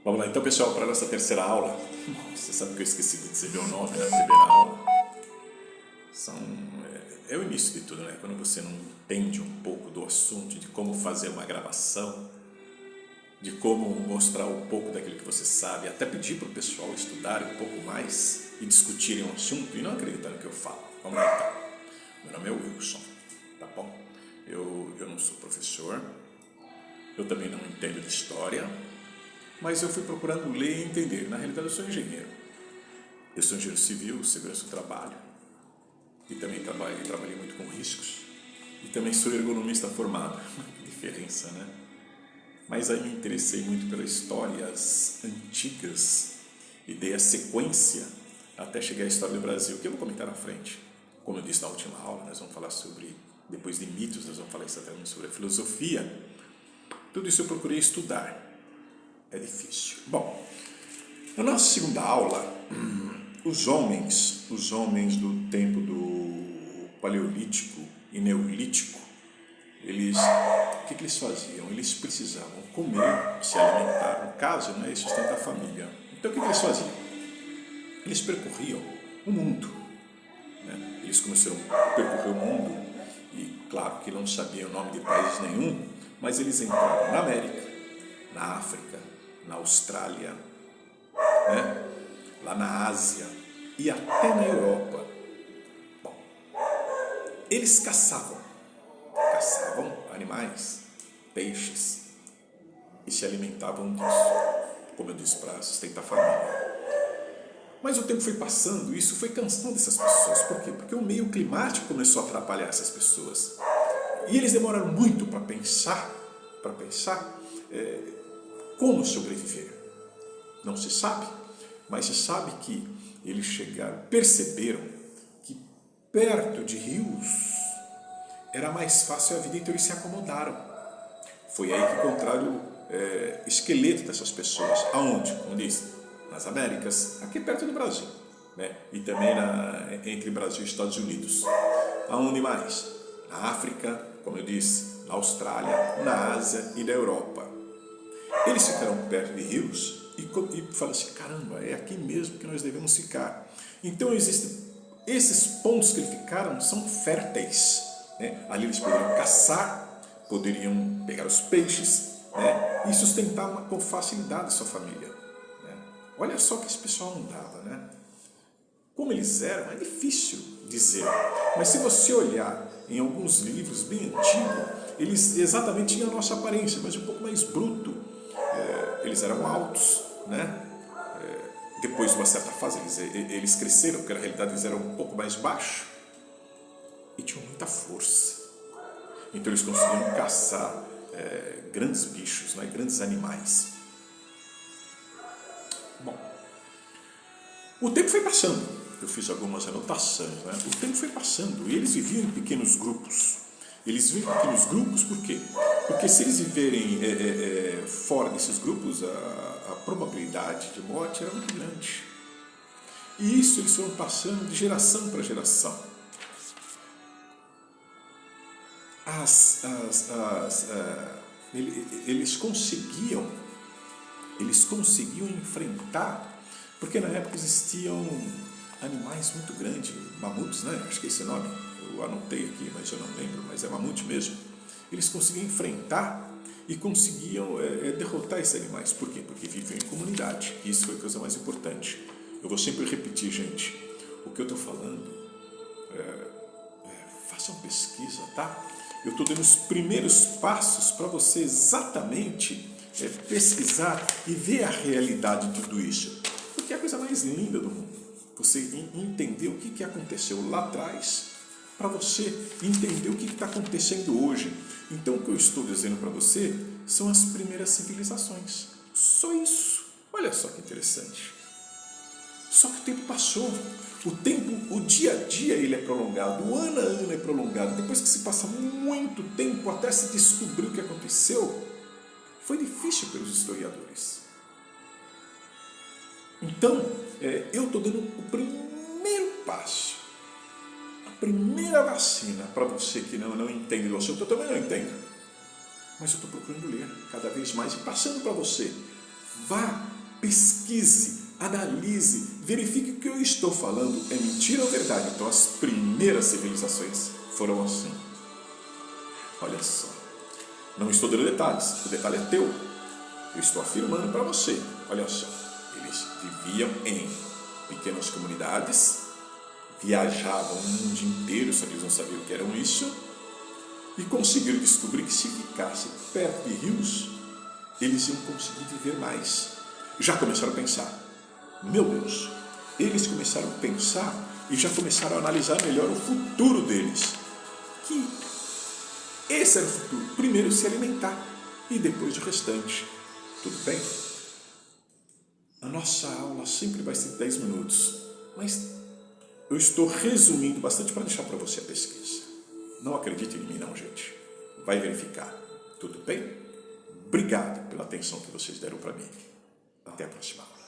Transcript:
Vamos lá então, pessoal, para a nossa terceira aula. Você sabe que eu esqueci de dizer meu nome na primeira aula. É o início de tudo, né? Quando você não entende um pouco do assunto, de como fazer uma gravação, de como mostrar um pouco daquilo que você sabe, até pedir para o pessoal estudar um pouco mais e discutirem um assunto e não acreditar no que eu falo. Vamos lá então. Meu nome é Wilson, tá bom? Eu não sou professor, eu também não entendo de história, mas eu fui procurando ler e entender. Na realidade, eu sou engenheiro. Eu sou engenheiro civil, segurança do trabalho, e também trabalhei muito com riscos. E também sou ergonomista formado. Que diferença, né? Mas aí me interessei muito pelas histórias antigas e dei a sequência até chegar à história do Brasil, que eu vou comentar na frente. Como eu disse na última aula, nós vamos falar sobre, depois de mitos, nós vamos falar exatamente sobre a filosofia. Tudo isso eu procurei estudar. É difícil. Bom, na nossa segunda aula, os homens do tempo do Paleolítico e Neolítico, o que eles faziam? Eles precisavam comer, se alimentar, no caso, né, e sustentar a família. Então, o que eles faziam? Eles percorriam o mundo. Né? Eles começaram a percorrer o mundo e, claro, que não sabiam o nome de país nenhum, mas eles entraram na América, na África, na Austrália, né? Lá na Ásia e até na Europa. Bom, eles caçavam animais, peixes e se alimentavam disso, como eu disse, para sustentar a família. Mas o tempo foi passando e isso foi cansando essas pessoas. Por quê? Porque o meio climático começou a atrapalhar essas pessoas. E eles demoraram muito para pensar como sobreviver. Não se sabe, mas se sabe que eles perceberam que perto de rios era mais fácil a vida, então eles se acomodaram. Foi aí que encontraram o esqueleto dessas pessoas. Aonde? Como disse, nas Américas, aqui perto do Brasil, né? E também entre Brasil e Estados Unidos. Aonde mais? Na África, como eu disse, na Austrália, na Ásia e na Europa. Eles ficaram perto de rios e falaram assim, caramba, é aqui mesmo que nós devemos ficar. Então existem esses pontos que eles ficaram são férteis, né? Ali eles poderiam caçar, poderiam pegar os peixes, né? E sustentar com facilidade a sua família, né? Olha só que esse pessoal andava, né? Como eles eram, é difícil dizer, mas se você olhar em alguns livros bem antigos, eles exatamente tinham a nossa aparência, mas um pouco mais bruto. Eles eram altos, né? Depois de uma certa fase eles cresceram, porque na realidade eles eram um pouco mais baixos e tinham muita força. Então eles conseguiam caçar grandes bichos, né? Grandes animais. Bom, o tempo foi passando, eu fiz algumas anotações, né? O tempo foi passando e eles viviam em pequenos grupos. Eles viviam em pequenos grupos por quê? Porque se eles viverem fora desses grupos, a probabilidade de morte era muito grande. E isso eles foram passando de geração para geração. Eles conseguiam enfrentar, porque na época existiam animais muito grandes, mamutos, né? Acho que é esse nome, eu anotei aqui, mas eu não lembro, mas é mamute mesmo. Eles conseguiam enfrentar e conseguiam derrotar esses animais. Por quê? Porque viviam em comunidade. Isso foi a coisa mais importante. Eu vou sempre repetir, gente, o que eu estou falando, façam pesquisa, tá? Eu estou dando os primeiros passos para você exatamente pesquisar e ver a realidade de tudo isso. Porque é a coisa mais linda do mundo. Você entender o que aconteceu lá atrás, para você entender o que está acontecendo hoje. Então, o que eu estou dizendo para você são as primeiras civilizações. Só isso. Olha só que interessante. Só que o tempo passou. O dia a dia ele é prolongado, o ano a ano é prolongado. Depois que se passa muito tempo até se descobrir o que aconteceu, foi difícil pelos historiadores. Então, eu estou dando o primeiro passo, a primeira vacina para você que não entende do assunto. Eu também não entendo, mas eu estou procurando ler cada vez mais e passando para você. Vá, pesquise, analise, verifique que o que eu estou falando é mentira ou verdade. Então as primeiras civilizações foram assim. Olha só, não estou dando detalhes, o detalhe é teu. Eu estou afirmando para você, olha só, eles viviam em pequenas comunidades, viajavam o mundo inteiro, só que eles não sabiam o que eram isso, e conseguiram descobrir que se ficasse perto de rios, eles iam conseguir viver mais. Já começaram a pensar, meu Deus, eles começaram a pensar e já começaram a analisar melhor o futuro deles. Que esse era o futuro, primeiro se alimentar e depois o restante. Tudo bem? A nossa aula sempre vai ser 10 minutos, mas eu estou resumindo bastante para deixar para você a pesquisa. Não acredite em mim não, gente. Vai verificar. Tudo bem? Obrigado pela atenção que vocês deram para mim. Até a próxima aula.